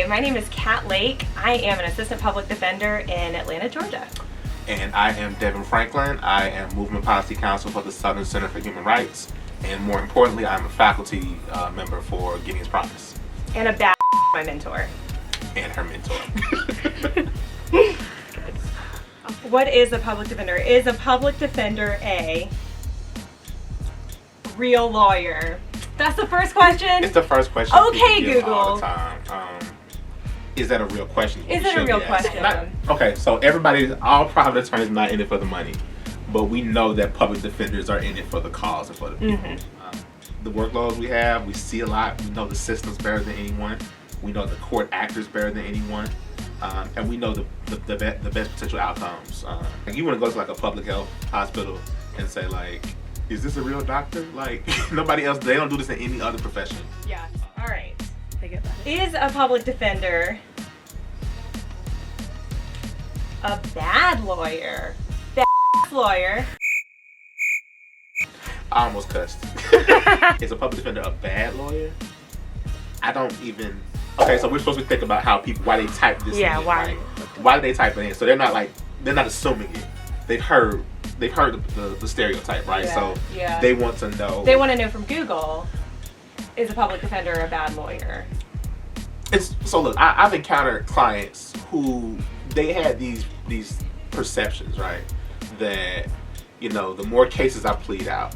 my name is Kat Lake. I am an assistant public defender in Atlanta, Georgia. And I am Devin Franklin. I am Movement Policy Counsel for the Southern Center for Human Rights. And more importantly, I'm a faculty member for Gideon's Promise. And a bad my mentor. And her mentor. What is a public defender? Is a public defender a real lawyer? That's the first question? It's the first question. Okay, Google. All the time. Is that a real question? Is it a real question? Okay, so all private attorneys are not in it for the money, but we know that public defenders are in it for the cause and for the people. The workloads we have, we see a lot. We know the system's better than anyone. We know the court actors better than anyone. And we know the best potential outcomes. Like you want to go to like a public health hospital and say like, is this a real doctor? Like nobody else, they don't do this in any other profession. Yeah, all right. Is a public defender a bad lawyer? Bad lawyer. I almost cussed. Is a public defender a bad lawyer? I don't even. Okay, so we're supposed to think about how people, why they type this in. Why? Why do they type it in? So they're not assuming it. They've heard the stereotype, right? So they want to know. They want to know from Google, is a public defender a bad lawyer? So look, I've encountered clients who they had these perceptions, right? That, you know, the more cases I plead out,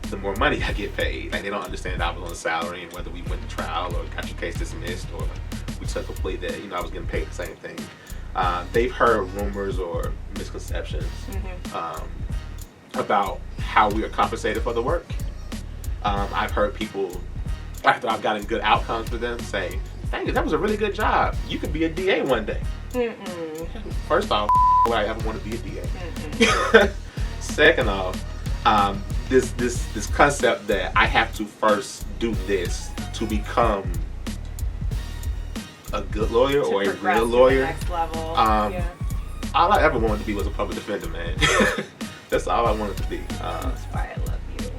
the more money I get paid. Like they don't understand I was on a salary and whether we went to trial or got your case dismissed or we took a plea that, you know, I was getting paid the same thing. They've heard rumors or misconceptions about how we are compensated for the work. I've heard people, after I've gotten good outcomes for them, say, dang it, that was a really good job. You could be a DA one day. First off, would I ever want to be a DA? Second off, this concept that I have to first do this to become a good lawyer or a real lawyer. Next level. All I ever wanted to be was a public defender, man. That's all I wanted to be. That's why I love you.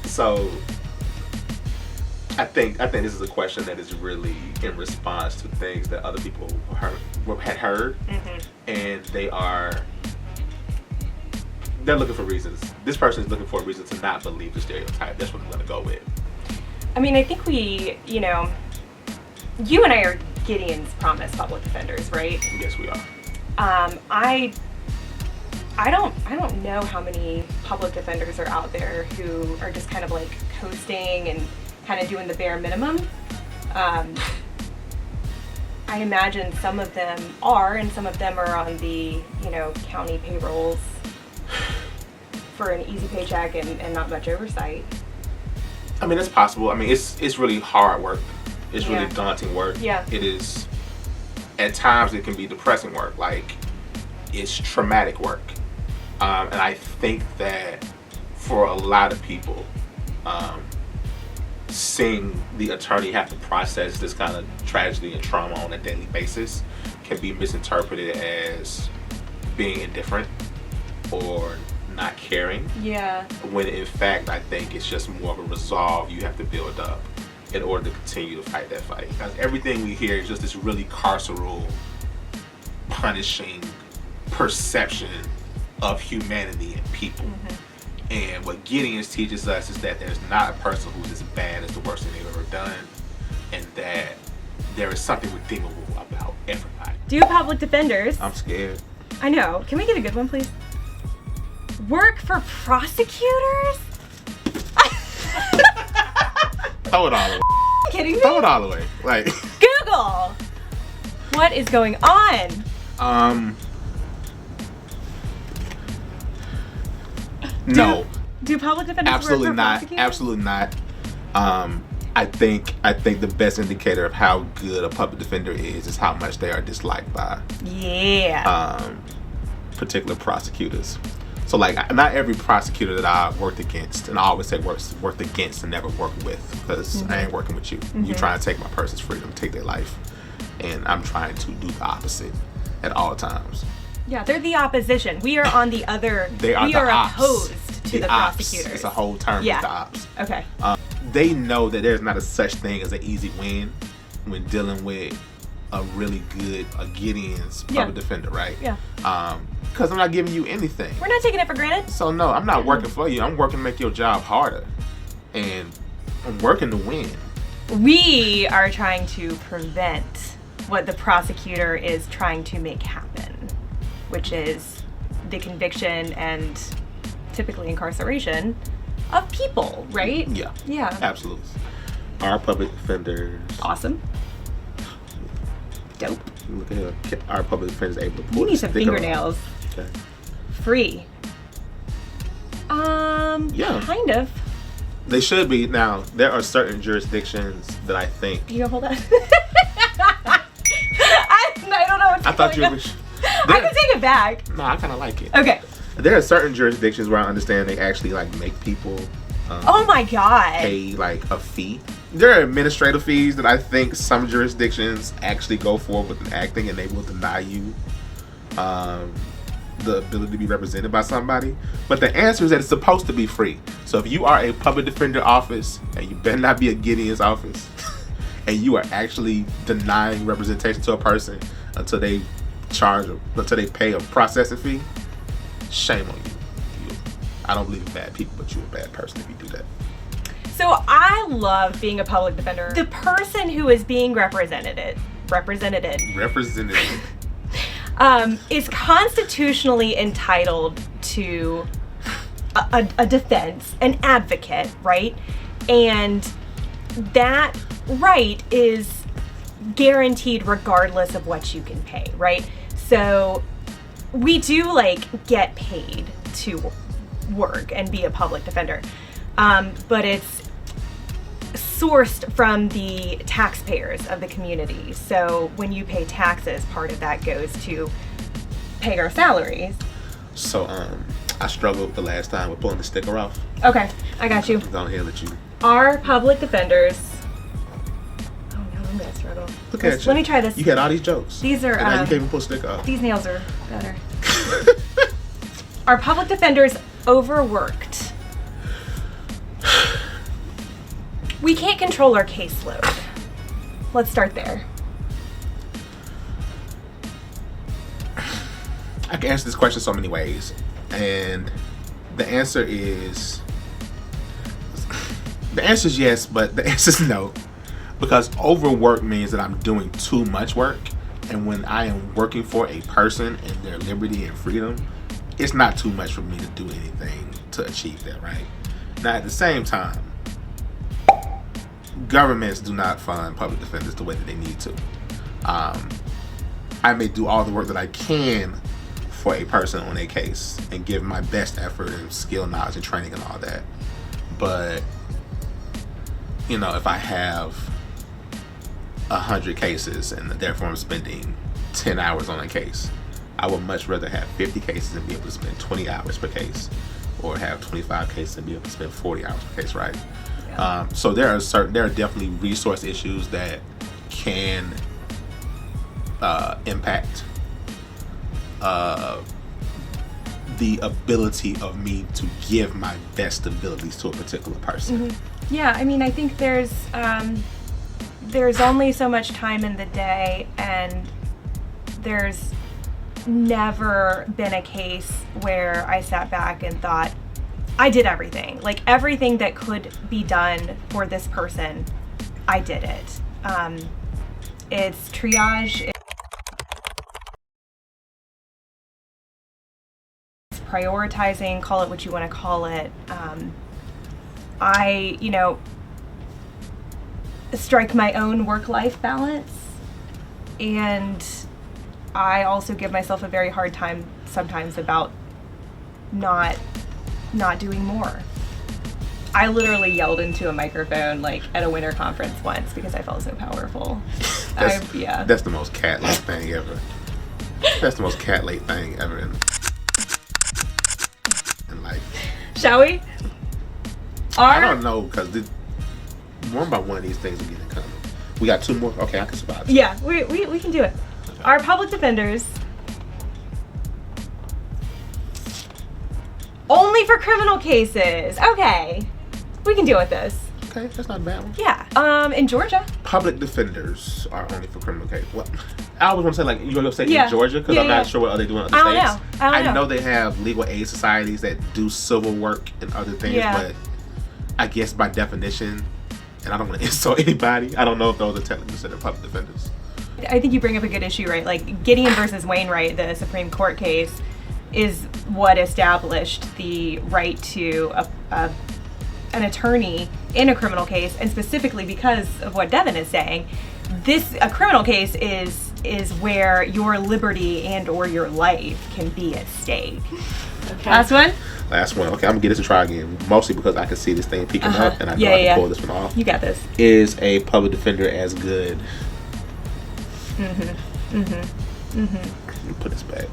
So I think this is a question that is really in response to things that other people had heard, and they're looking for reasons. This person is looking for a reason to not believe the stereotype. That's what I'm going to go with. I mean, I think you and I are Gideon's Promise public defenders, right? Yes, we are. I don't know how many public defenders are out there who are just kind of like coasting and kind of doing the bare minimum. I imagine some of them are, and some of them are on the, county payrolls for an easy paycheck and not much oversight. I mean, it's possible. I mean, it's really hard work. It's really daunting work. Yeah. It is. At times, it can be depressing work. Like, it's traumatic work. And I think that for a lot of people, seeing the attorney have to process this kind of tragedy and trauma on a daily basis can be misinterpreted as being indifferent or not caring. Yeah. When in fact, I think it's just more of a resolve you have to build up in order to continue to fight that fight. Because everything we hear is just this really carceral, punishing perception of humanity and people. And what Gideon's teaches us is that there's not a person who's as bad as the worst thing they've ever done, and that there is something redeemable about everybody. Do public defenders? I'm scared. I know. Can we get a good one, please? Work for prosecutors? Throw it all away. Kidding me? Throw it all away. Like Google. What is going on? No. Do public defenders Absolutely work for not. prosecutors? Absolutely not. I think the best indicator of how good a public defender is how much they are disliked by particular prosecutors. So like, not every prosecutor that I worked against, and I always say worked against and never worked with, because I ain't working with you. You trying to take my person's freedom, take their life, and I'm trying to do the opposite at all times. Yeah, they're the opposition. We are on the other. They are we the are ops. opposed to the ops. prosecutors. It's a whole term. Yeah. The ops. Okay. they know that there's not a such thing as an easy win when dealing with a really good Gideon's public defender, right? Yeah. Because I'm not giving you anything. We're not taking it for granted. So no, I'm not working for you. I'm working to make your job harder, and I'm working to win. We are trying to prevent what the prosecutor is trying to make happen, which is the conviction and typically incarceration of people, right? Yeah. Yeah. Absolutely. Our public defenders. Awesome. Dope. Look at here. Our public defenders able to pull You need the some sticker fingernails. off. Okay. Free. Yeah. Kind of. They should be. Now, there are certain jurisdictions that I think. You gonna hold that? I don't know what's I thought you going were. on. I can take it back. No, I kind of like it. Okay. There are certain jurisdictions where I understand they actually like make people. Oh my god. Pay like a fee. There are administrative fees that I think some jurisdictions actually go for with an acting, and they will deny you the ability to be represented by somebody. But the answer is that it's supposed to be free. So if you are a public defender office, and you better not be a Gideon's office, and you are actually denying representation to a person until they pay a processing fee, shame on you. I don't believe in bad people, but you're a bad person if you do that. So I love being a public defender. The person who is being represented is constitutionally entitled to a defense, an advocate, right? And that right is guaranteed regardless of what you can pay, right? So we do like get paid to work and be a public defender, but it's sourced from the taxpayers of the community. So when you pay taxes, part of that goes to pay our salaries. So I struggled the last time with pulling the sticker off. Okay, I got you. Go ahead, let you. Our public defenders. Oh no, I'm gonna struggle. Look at you. Let me try this. You had all these jokes. These are. And now you can't even pull the sticker off. These nails are better. Our public defenders overworked. We can't control our caseload. Let's start there. I can answer this question so many ways, and the answer is yes, but the answer is no, because overwork means that I'm doing too much work, and when I am working for a person and their liberty and freedom, it's not too much for me to do anything to achieve that, right? Now, at the same time, governments do not fund public defenders the way that they need to. I may do all the work that I can for a person on a case and give my best effort and skill, knowledge, and training and all that. But, you know, if I have 100 cases and therefore I'm spending 10 hours on a case, I would much rather have 50 cases and be able to spend 20 hours per case, or have 25 cases and be able to spend 40 hours per case, right? So there are definitely resource issues that can impact the ability of me to give my best abilities to a particular person. Mm-hmm. Yeah, I mean, I think there's only so much time in the day, and there's never been a case where I sat back and thought, I did everything. Like, everything that could be done for this person, I did it. It's triage. It's prioritizing, call it what you want to call it. I, strike my own work-life balance, and I also give myself a very hard time sometimes about not doing more. I literally yelled into a microphone like at a winter conference once because I felt so powerful. That's the most cat-like thing ever. That's the most cat-like thing ever in life. Shall we? I don't know, because one by one of these things are getting coming. We got two more. Okay, I can survive this. Yeah, we can do it. Okay. Our public defenders, only for criminal cases. Okay, we can deal with this. Okay, that's not a bad one. Yeah. In Georgia. Public defenders are only for criminal case. What? I always want to say, like, you're going to say Yeah. in Georgia, because Yeah, I'm yeah. not sure what other they do in other I don't states. know. I don't know. They have legal aid societies that do civil work and other things, Yeah. but I guess by definition, and I don't want to insult anybody, I don't know if those are technically considered public defenders. I think you bring up a good issue, right? Like Gideon versus Wainwright, the Supreme Court case, is what established the right to an attorney in a criminal case, and specifically because of what Devin is saying, a criminal case is where your liberty and or your life can be at stake. Okay. Last one. Okay, I'm gonna get this to try again, mostly because I can see this thing peeking up, and I know I can pull this one off. You got this. Is a public defender as good? Let me put this back.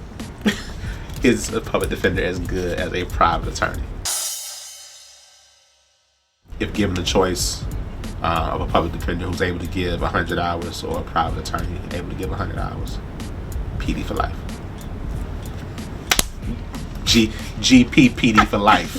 Is a public defender as good as a private attorney? If given the choice of a public defender who's able to give 100 hours or a private attorney able to give 100 hours, PD for life. GP PD for life.